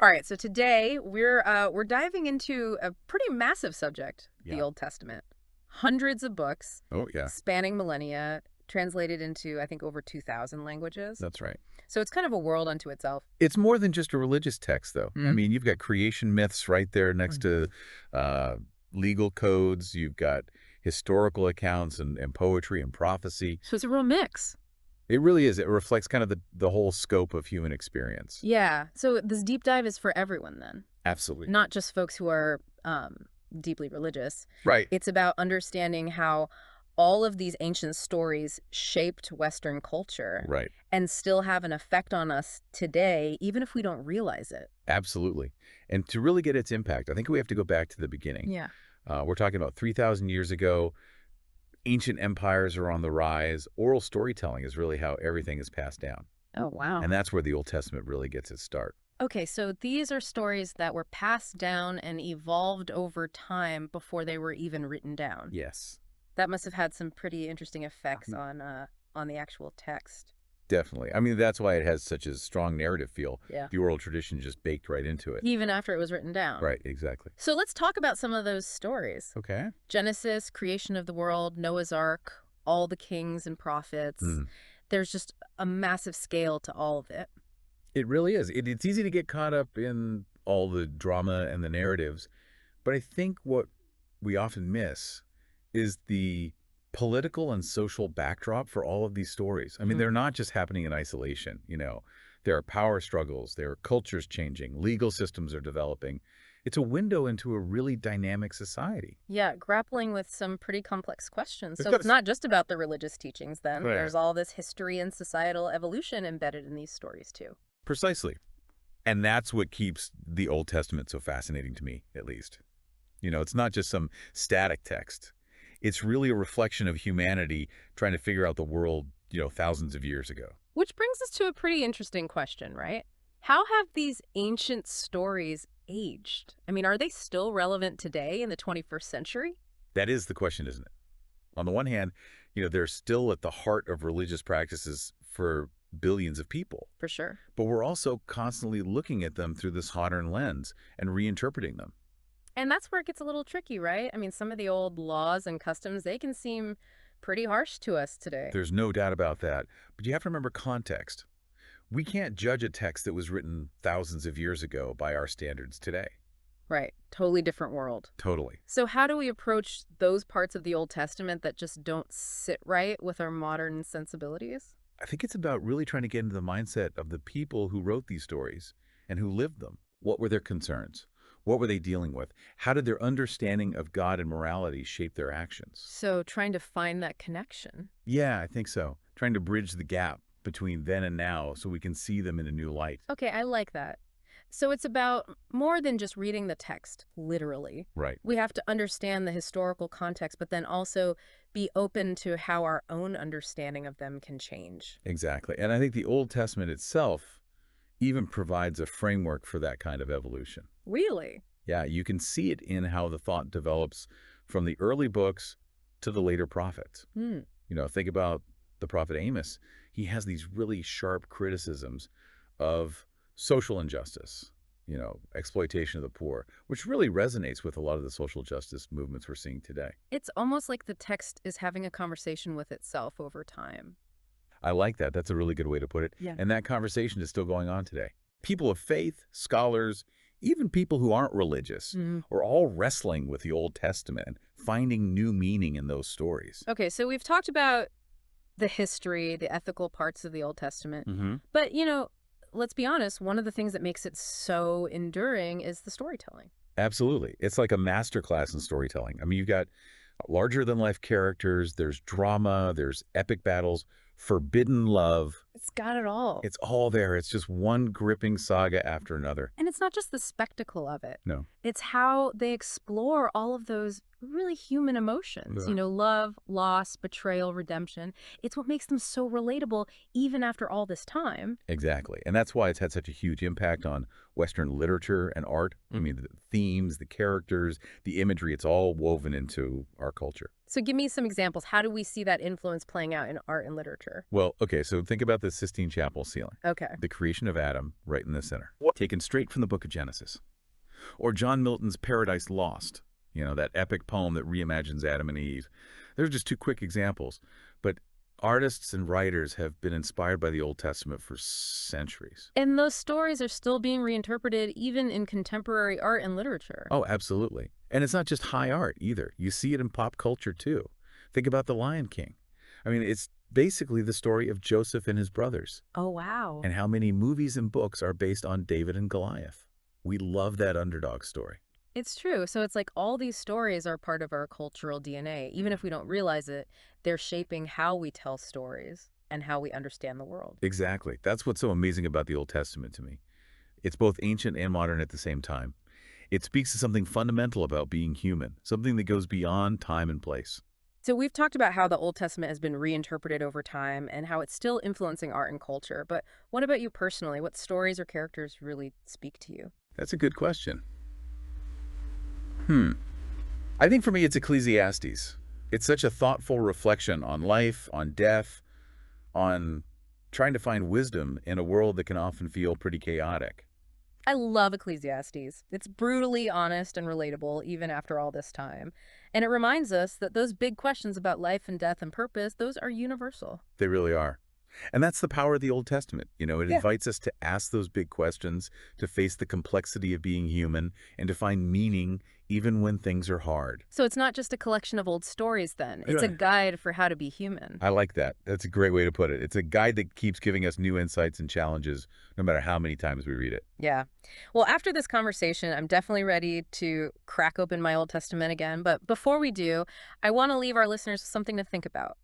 All right, so today we're diving into a pretty massive subject, the Yeah. Old Testament. Hundreds of books Oh, yeah. spanning millennia, translated into I think over 2,000 languages. That's right. So it's kind of a world unto itself. It's more than just a religious text, though. I Mm. mean, you've got creation myths right there next Mm. to uh, legal codes. You've got historical accounts and poetry and prophecy. So it's a real mix. It really is. It reflects kind of the whole scope of human experience. Yeah. So this deep dive is for everyone then, Absolutely. not just folks who are deeply religious. Right. It's about understanding how all of these ancient stories shaped Western culture Right. and still have an effect on us today, even if we don't realize it. Absolutely. And to really get its impact, I think we have to go back to the beginning. Yeah. We're talking about 3,000 years ago. Ancient empires are on the rise. Oral storytelling is really how everything is passed down. Oh, wow. And that's where the Old Testament really gets its start. Okay, so these are stories that were passed down and evolved over time before they were even written down. Yes, That must have had some pretty interesting effects Mhm. on the actual text. definitely. I mean, that's why it has such a strong narrative feel. Yeah. The oral tradition just baked right into it. Even after it was written down. Right, exactly. So let's talk about some of those stories. Okay. Genesis, creation of the world, Noah's Ark, all the kings and prophets. Mm. There's just a massive scale to all of it. It really is. It's easy to get caught up in all the drama and the narratives, but I think what we often miss is the political and social backdrop for all of these stories. I mean, Mhm. they're not just happening in isolation. There are power struggles, there are cultures changing, legal systems are developing. It's a window into a really dynamic society. Yeah, grappling with some pretty complex questions. It's So got it's not just about the religious teachings then. Right. There's all this history and societal evolution embedded in these stories too. Precisely. And that's what keeps the Old Testament so fascinating to me, at least. It's not just some static text. It's really a reflection of humanity trying to figure out the world, thousands of years ago. Which brings us to a pretty interesting question, right? How have these ancient stories aged? I mean, are they still relevant today in the 21st century? That is the question, isn't it? On the one hand, they're still at the heart of religious practices for billions of people. For sure. But we're also constantly looking at them through this modern lens and reinterpreting them. And that's where it gets a little tricky, right? I mean, some of the old laws and customs, they can seem pretty harsh to us today. There's no doubt about that. But you have to remember context. We can't judge a text that was written thousands of years ago by our standards today. Right. Totally different world. Totally. So how do we approach those parts of the Old Testament that just don't sit right with our modern sensibilities? I think it's about really trying to get into the mindset of the people who wrote these stories and who lived them. What were their concerns? What were they dealing with? How did their understanding of God and morality shape their actions? So trying to find that connection. Yeah, I think so. Trying to bridge the gap between then and now so we can see them in a new light. Okay, I like that. So it's about more than just reading the text, literally. Right. We have to understand the historical context, but then also be open to how our own understanding of them can change. Exactly. And I think the Old Testament itself even provides a framework for that kind of evolution. Really? Yeah, you can see it in how the thought develops from the early books to the later prophets. Hmm. Think about the prophet Amos. He has these really sharp criticisms of social injustice, exploitation of the poor, which really resonates with a lot of the social justice movements we're seeing today. It's almost like the text is having a conversation with itself over time. I like that. That's a really good way to put it. Yeah. And that conversation is still going on today. People of faith, scholars, even people who aren't religious Mhm. are all wrestling with the Old Testament and finding new meaning in those stories. Okay, so we've talked about the history, the ethical parts of the Old Testament. Mm-hmm. But, let's be honest, one of the things that makes it so enduring is the storytelling. Absolutely. It's like a masterclass in storytelling. I mean, you've got larger-than-life characters, there's drama, there's epic battles, forbidden love. It's got it all. It's all there. It's just one gripping saga after another. And it's not just the spectacle of it. No. It's how they explore all of those really human emotions, Yeah. love, loss, betrayal, redemption. It's what makes them so relatable even after all this time. Exactly. And that's why it's had such a huge impact on Western literature and art. I mean, the themes, the characters, the imagery, it's all woven into our culture. So give me some examples. How do we see that influence playing out in art and literature? Well, okay, so think about the Sistine Chapel ceiling. Okay. The creation of Adam right in the center. Taken straight from the book of Genesis. Or John Milton's Paradise Lost, that epic poem that reimagines Adam and Eve. They're just two quick examples. But artists and writers have been inspired by the Old Testament for centuries. And those stories are still being reinterpreted even in contemporary art and literature. Oh, absolutely. And it's not just high art either. You see it in pop culture too. Think about The Lion King. I mean, it's basically the story of Joseph and his brothers. Oh, wow. And how many movies and books are based on David and Goliath. We love that underdog story. It's true. So it's like all these stories are part of our cultural DNA. Even if we don't realize it, they're shaping how we tell stories and how we understand the world. Exactly. That's what's so amazing about the Old Testament to me. It's both ancient and modern at the same time. It speaks to something fundamental about being human, something that goes beyond time and place. So we've talked about how the Old Testament has been reinterpreted over time and how it's still influencing art and culture. But what about you personally? What stories or characters really speak to you? That's a good question. I think for me it's Ecclesiastes. It's such a thoughtful reflection on life, on death, on trying to find wisdom in a world that can often feel pretty chaotic. I love Ecclesiastes. It's brutally honest and relatable even after all this time. And it reminds us that those big questions about life and death and purpose, those are universal. They really are. And that's the power of the Old Testament. It Yeah. invites us to ask those big questions, to face the complexity of being human, and to find meaning even when things are hard. So it's not just a collection of old stories then. It's a Right. guide for how to be human. I like that. That's a great way to put it. It's a guide that keeps giving us new insights and challenges, no matter how many times we read it. Yeah. Well, after this conversation, I'm definitely ready to crack open my Old Testament again. But before we do, I want to leave our listeners with something to think about.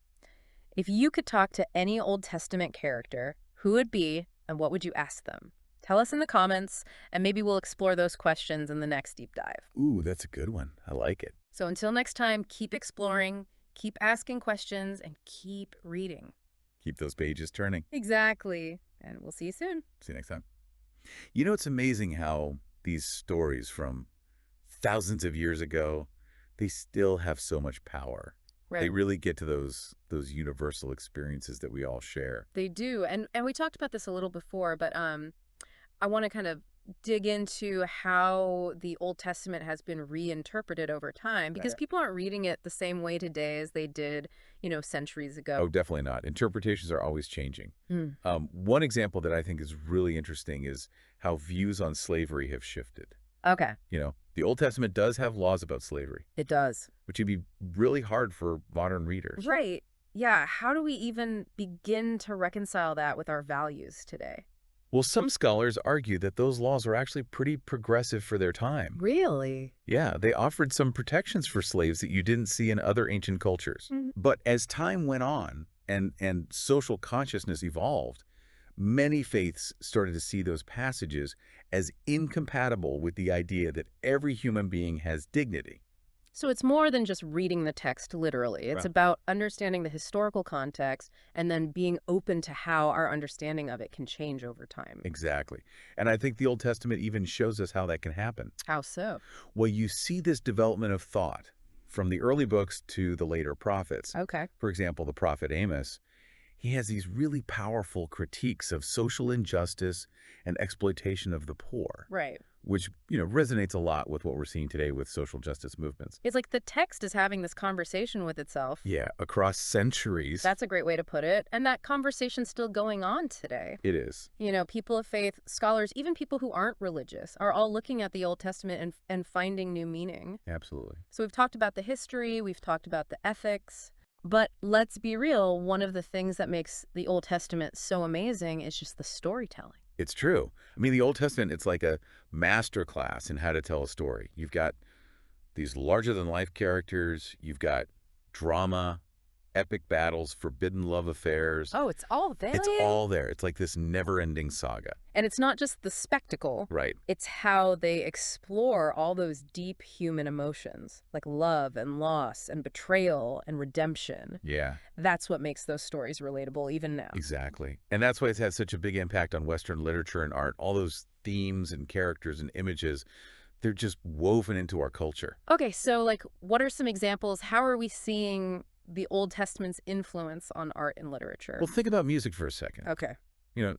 If you could talk to any Old Testament character, who would it be and what would you ask them? Tell us in the comments, and maybe we'll explore those questions in the next deep dive. Ooh, that's a good one. I like it. So until next time, keep exploring, keep asking questions, and keep reading. Keep those pages turning. Exactly. And we'll see you soon. See you next time. It's amazing how these stories from thousands of years ago, they still have so much power. Right. They really get to those universal experiences that we all share. They do. And we talked about this a little before, but I want to kind of dig into how the Old Testament has been reinterpreted over time because people aren't reading it the same way today as they did, centuries ago. Oh, definitely not. Interpretations are always changing. One example that I think is really interesting is how views on slavery have shifted. Okay. The Old Testament does have laws about slavery, It does. which would be really hard for modern readers. Right. Yeah. How do we even begin to reconcile that with our values today? Well, some scholars argue that those laws were actually pretty progressive for their time. Really? Yeah, they offered some protections for slaves that you didn't see in other ancient cultures. But as time went on and social consciousness evolved, many faiths started to see those passages as incompatible with the idea that every human being has dignity. So it's more than just reading the text literally. It's Right. about understanding the historical context and then being open to how our understanding of it can change over time. Exactly. And I think the Old Testament even shows us how that can happen. How so? Well, you see this development of thought from the early books to the later prophets. Okay. For example, the prophet Amos, he has these really powerful critiques of social injustice and exploitation of the poor, Right. which, resonates a lot with what we're seeing today with social justice movements. It's like the text is having this conversation with itself. Yeah, across centuries. That's a great way to put it. And that conversation's still going on today. It is. People of faith, scholars, even people who aren't religious are all looking at the Old Testament and finding new meaning. Absolutely. So we've talked about the history, we've talked about the ethics, but let's be real, one of the things that makes the Old Testament so amazing is just the storytelling. It's true. I mean, the Old Testament, it's like a master class in how to tell a story. You've got these larger-than-life characters. You've got drama, epic battles, forbidden love affairs. Oh, it's all there. It's all there. It's like this never-ending saga. And it's not just the spectacle. Right. It's how they explore all those deep human emotions, like love and loss and betrayal and redemption. Yeah, That's what makes those stories relatable even now. exactly. And that's why it's had such a big impact on Western literature and art. All those themes and characters and images, they're just woven into our culture. Okay, so what are some examples? How are we seeing the Old Testament's influence on art and literature. Well, think about music for a second. Okay.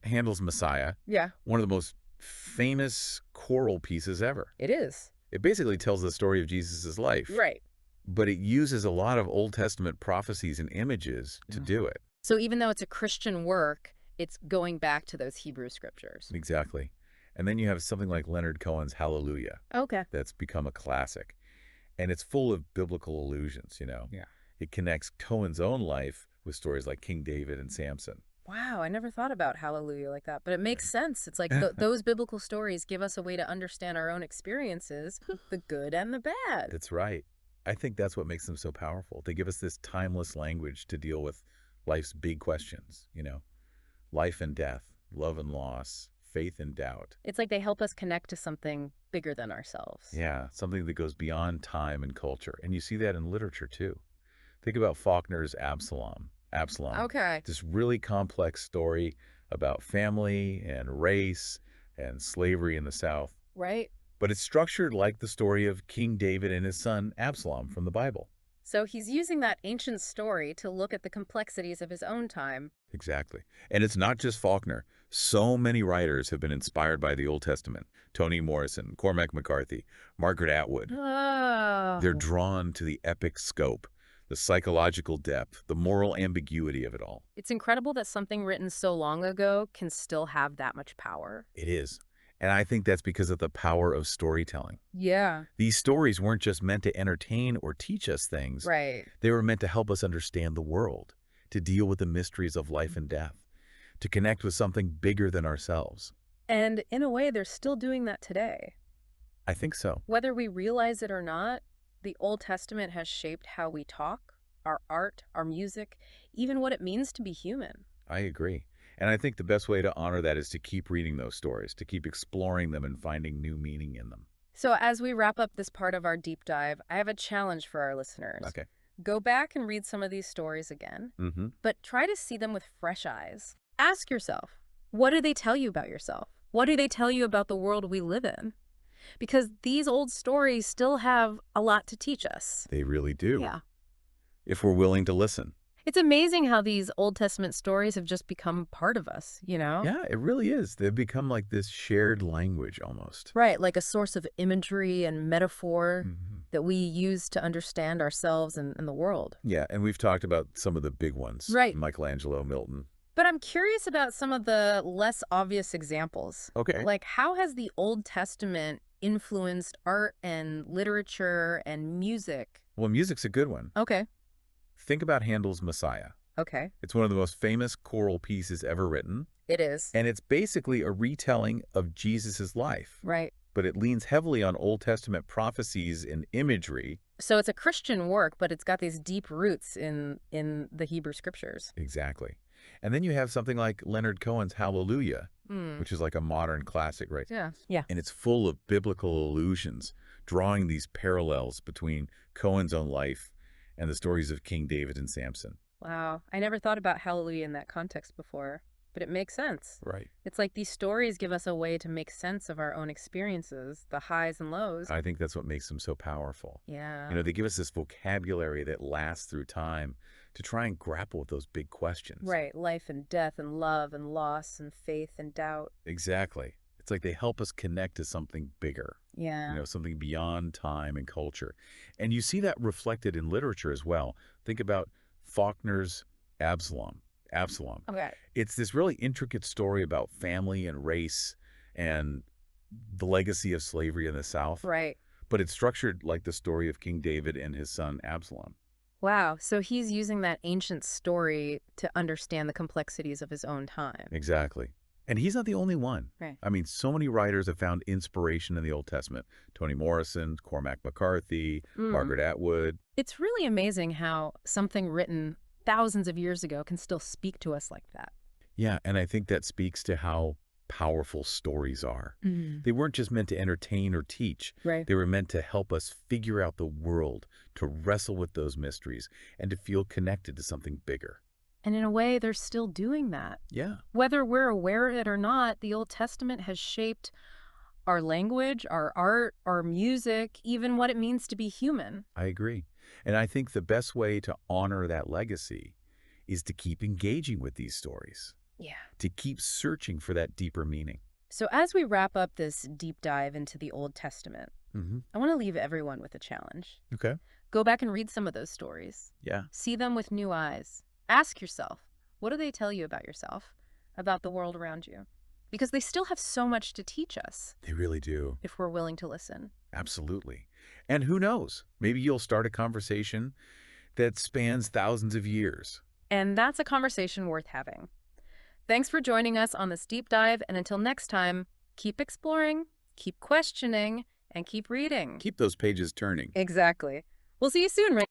Handel's Messiah, Yeah, one of the most famous choral pieces ever. it is. It basically tells the story of Jesus' life, Right. but it uses a lot of Old Testament prophecies and images to Yeah. do it. So even though it's a Christian work, it's going back to those Hebrew scriptures. Exactly. And then you have something like Leonard Cohen's Hallelujah Okay. that's become a classic. And it's full of biblical allusions. Yeah. It connects Cohen's own life with stories like King David and Samson. Wow, I never thought about hallelujah like that, but it makes sense. It's like those biblical stories give us a way to understand our own experiences, the good and the bad. That's right. I think that's what makes them so powerful. They give us this timeless language to deal with life's big questions. Life and death, love and loss, faith and doubt. It's like they help us connect to something bigger than ourselves. Yeah, something that goes beyond time and culture. And you see that in literature, too. Think about Faulkner's Absalom. Okay. This really complex story about family and race and slavery in the South. Right? But it's structured like the story of King David and his son Absalom from the Bible. So he's using that ancient story to look at the complexities of his own time. Exactly. And it's not just Faulkner. So many writers have been inspired by the Old Testament. Toni Morrison, Cormac McCarthy, Margaret Atwood. Oh. They're drawn to the epic scope, the psychological depth, the moral ambiguity of it all. It's incredible that something written so long ago can still have that much power. It is. And I think that's because of the power of storytelling. Yeah. These stories weren't just meant to entertain or teach us things. Right. They were meant to help us understand the world, to deal with the mysteries of life and death, to connect with something bigger than ourselves. And in a way, they're still doing that today. I think so. Whether we realize it or not, the Old Testament has shaped how we talk, our art, our music, even what it means to be human. I agree. And I think the best way to honor that is to keep reading those stories, to keep exploring them and finding new meaning in them. So as we wrap up this part of our deep dive, I have a challenge for our listeners. Okay. Go back and read some of these stories again, Mm-hmm. but try to see them with fresh eyes. Ask yourself, what do they tell you about yourself? What do they tell you about the world we live in? Because these old stories still have a lot to teach us. They really do. Yeah. If we're willing to listen. It's amazing how these Old Testament stories have just become part of us, you know? Yeah, it really is. They've become like this shared language almost. Right, like a source of imagery and metaphor Mm-hmm. that we use to understand ourselves and the world. Yeah, and we've talked about some of the big ones. Right. Michelangelo, Milton. But I'm curious about some of the less obvious examples. Okay. Like, how has the Old Testament influenced art and literature and music? Well, music's a good one. Okay. Think about Handel's Messiah. Okay. It's one of the most famous choral pieces ever written, It is. and it's basically a retelling of Jesus' life. Right. But it leans heavily on Old Testament prophecies and imagery. So it's a Christian work, but it's got these deep roots in the Hebrew scriptures. Exactly. And then you have something like Leonard Cohen's Hallelujah, which is like a modern classic, right? Yeah. Yeah. And it's full of biblical allusions, drawing these parallels between Cohen's own life and the stories of King David and Samson. Wow. I never thought about Hallelujah in that context before, but it makes sense. Right. It's like these stories give us a way to make sense of our own experiences, the highs and lows. I think that's what makes them so powerful. Yeah. They give us this vocabulary that lasts through time to try and grapple with those big questions. Right. Life and death and love and loss and faith and doubt. Exactly. It's like they help us connect to something bigger. Yeah. Something beyond time and culture. And you see that reflected in literature as well. Think about Faulkner's Absalom. Okay. It's this really intricate story about family and race and the legacy of slavery in the South. Right. But it's structured like the story of King David and his son Absalom. Wow. So he's using that ancient story to understand the complexities of his own time. Exactly. And he's not the only one. Right. I mean, so many writers have found inspiration in the Old Testament. Toni Morrison, Cormac McCarthy, Margaret Atwood. It's really amazing how something written thousands of years ago can still speak to us like that. Yeah, and I think that speaks to how powerful stories are. They weren't just meant to entertain or teach. Right. They were meant to help us figure out the world, to wrestle with those mysteries, and to feel connected to something bigger. And in a way, they're still doing that. Yeah. Whether we're aware of it or not, the Old Testament has shaped our language, our art, our music, even what it means to be human. I agree. And I think the best way to honor that legacy is to keep engaging with these stories, Yeah. to keep searching for that deeper meaning. So as we wrap up this deep dive into the Old Testament, Hmm. I want to leave everyone with a challenge. Okay. Go back and read some of those stories. Yeah, See them with new eyes. Ask yourself, what do they tell you about yourself, about the world around you? Because they still have so much to teach us they really do. if we're willing to listen. Absolutely. And who knows? Maybe you'll start a conversation that spans thousands of years. And that's a conversation worth having. Thanks for joining us on this deep dive, and until next time, keep exploring, keep questioning, and keep reading. Keep those pages turning. Exactly. We'll see you soon, right?